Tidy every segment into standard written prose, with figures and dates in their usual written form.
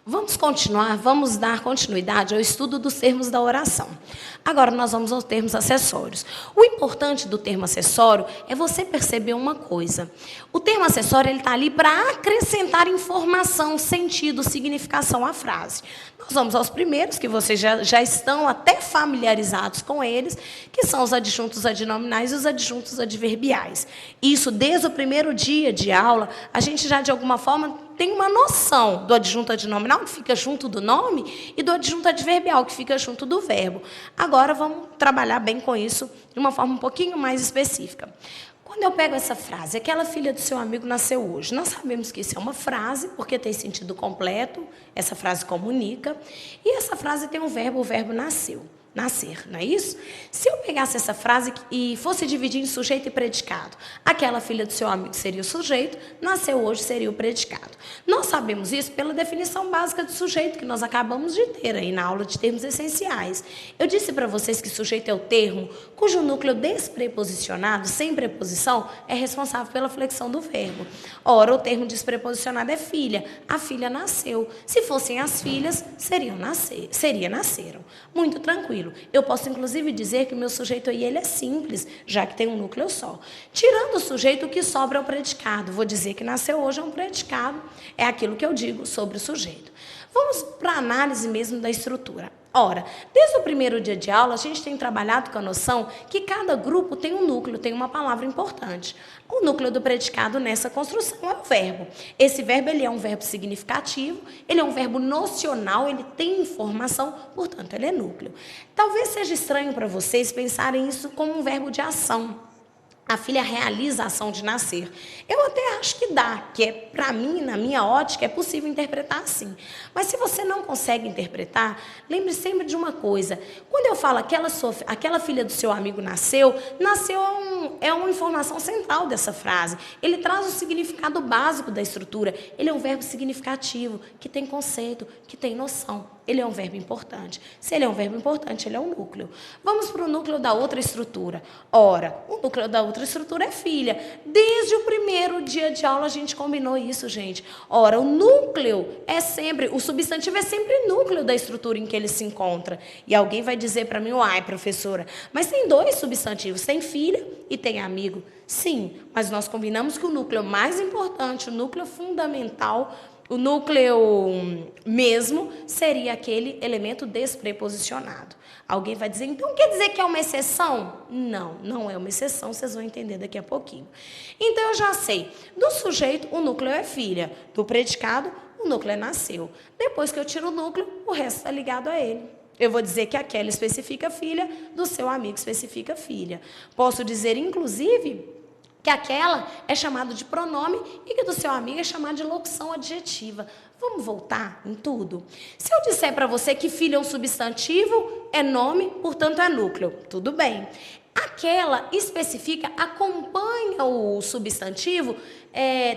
Vamos dar continuidade ao estudo dos termos da oração. Agora nós vamos aos termos acessórios. O importante do termo acessório é você perceber uma coisa. O termo acessório está ali para acrescentar informação, sentido, significação à frase. Nós vamos aos primeiros, que vocês já estão até familiarizados com eles, que são os adjuntos adnominais e os adjuntos adverbiais. Isso, desde o primeiro dia de aula, a gente já, de alguma forma, tem uma noção do adjunto adnominal, que fica junto do nome, e do adjunto adverbial, que fica junto do verbo. Agora, vamos trabalhar bem com isso de uma forma um pouquinho mais específica. Quando eu pego essa frase, aquela filha do seu amigo nasceu hoje, nós sabemos que isso é uma frase, porque tem sentido completo, essa frase comunica, e essa frase tem um verbo, o verbo nasceu. Nascer, não é isso? Se eu pegasse essa frase e fosse dividir em sujeito e predicado, aquela filha do seu amigo seria o sujeito, nasceu hoje seria o predicado. Nós sabemos isso pela definição básica de sujeito que nós acabamos de ter aí na aula de termos essenciais. Eu disse para vocês que sujeito é o termo cujo núcleo despreposicionado, sem preposição, é responsável pela flexão do verbo. Ora, o termo despreposicionado é filha. A filha nasceu. Se fossem as filhas, nasceram. Muito tranquilo. Eu posso, inclusive, dizer que o meu sujeito aí ele é simples, já que tem um núcleo só. Tirando o sujeito, o que sobra é o predicado. Vou dizer que nasceu hoje é um predicado. É aquilo que eu digo sobre o sujeito. Vamos para a análise mesmo da estrutura. Ora, desde o primeiro dia de aula, a gente tem trabalhado com a noção que cada grupo tem um núcleo, tem uma palavra importante. O núcleo do predicado nessa construção é o verbo. Esse verbo ele é um verbo significativo, ele é um verbo nocional, ele tem informação, portanto, ele é núcleo. Talvez seja estranho para vocês pensarem isso como um verbo de ação. A filha realiza a ação de nascer. Eu até acho que dá, que é, para mim, na minha ótica, é possível interpretar assim. Mas se você não consegue interpretar, lembre sempre de uma coisa. Quando eu falo aquela filha do seu amigo nasceu é uma informação central dessa frase. Ele traz o significado básico da estrutura. Ele é um verbo significativo, que tem conceito, que tem noção. Ele é um verbo importante. Se ele é um verbo importante, ele é um núcleo. Vamos para o núcleo da outra estrutura. Ora, o núcleo da outra estrutura é filha. Desde o primeiro dia de aula a gente combinou isso, gente. Ora, o núcleo é sempre, o substantivo é sempre núcleo da estrutura em que ele se encontra. E alguém vai dizer para mim, uai, professora, mas tem dois substantivos, tem filha e tem amigo. Sim, mas nós combinamos que o núcleo mais importante, o núcleo fundamental, o núcleo mesmo seria aquele elemento despreposicionado. Alguém vai dizer, então quer dizer que é uma exceção? Não, não é uma exceção, vocês vão entender daqui a pouquinho. Então eu já sei, do sujeito o núcleo é filha, do predicado o núcleo é nasceu. Depois que eu tiro o núcleo, o resto está ligado a ele. Eu vou dizer que aquela especifica filha, do seu amigo especifica filha. Posso dizer, inclusive, que aquela é chamado de pronome e que do seu amigo é chamado de locução adjetiva. Vamos voltar em tudo? Se eu disser para você que filho é um substantivo, é nome, portanto é núcleo, tudo bem. Aquela especifica, acompanha o substantivo,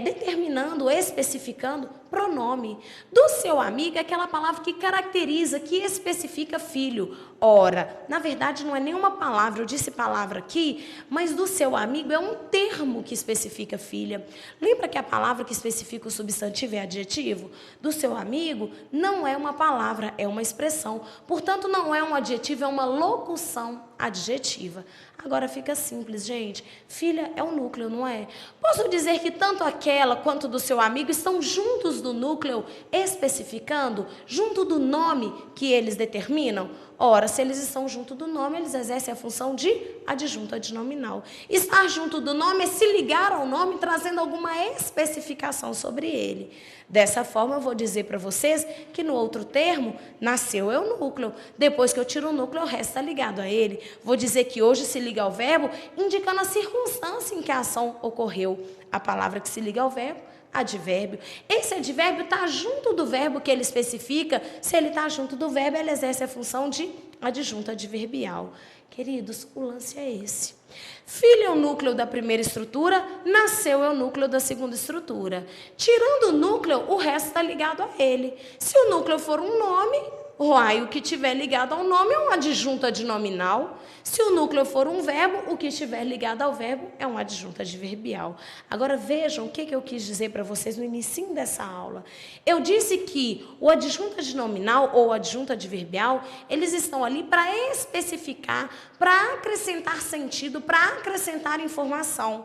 determinando, especificando pronome. Do seu amigo é aquela palavra que caracteriza, que especifica filho. Ora, na verdade não é nenhuma palavra, eu disse palavra aqui, mas do seu amigo é um termo que especifica filha. Lembra que a palavra que especifica o substantivo é adjetivo? Do seu amigo não é uma palavra, é uma expressão. Portanto, não é um adjetivo, é uma locução adjetiva. Agora fica simples, gente. Filha é um núcleo, não é? Posso dizer que tanto aquela quanto do seu amigo estão juntos do núcleo, especificando, junto do nome que eles determinam? Ora, se eles estão junto do nome, eles exercem a função de adjunto adnominal. Estar junto do nome é se ligar ao nome, trazendo alguma especificação sobre ele. Dessa forma, eu vou dizer para vocês que no outro termo, nasceu é o núcleo. Depois que eu tiro o núcleo, o resto está ligado a ele. Vou dizer que hoje se liga ao verbo, indicando a circunstância em que a ação ocorreu. A palavra que se liga ao verbo, advérbio. Esse advérbio está junto do verbo que ele especifica. Se ele está junto do verbo, ele exerce a função de adjunto adverbial. Queridos, o lance é esse. Filho é o núcleo da primeira estrutura, nasceu é o núcleo da segunda estrutura. Tirando o núcleo, o resto está ligado a ele. Se o núcleo for um nome, Uai, o que tiver ligado ao nome é uma adjunta adnominal. Se o núcleo for um verbo, o que estiver ligado ao verbo é uma adjunta adverbial. Agora vejam o que eu quis dizer para vocês no início dessa aula. Eu disse que o adjunto adnominal ou adjunto adverbial, eles estão ali para especificar, para acrescentar sentido, para acrescentar informação.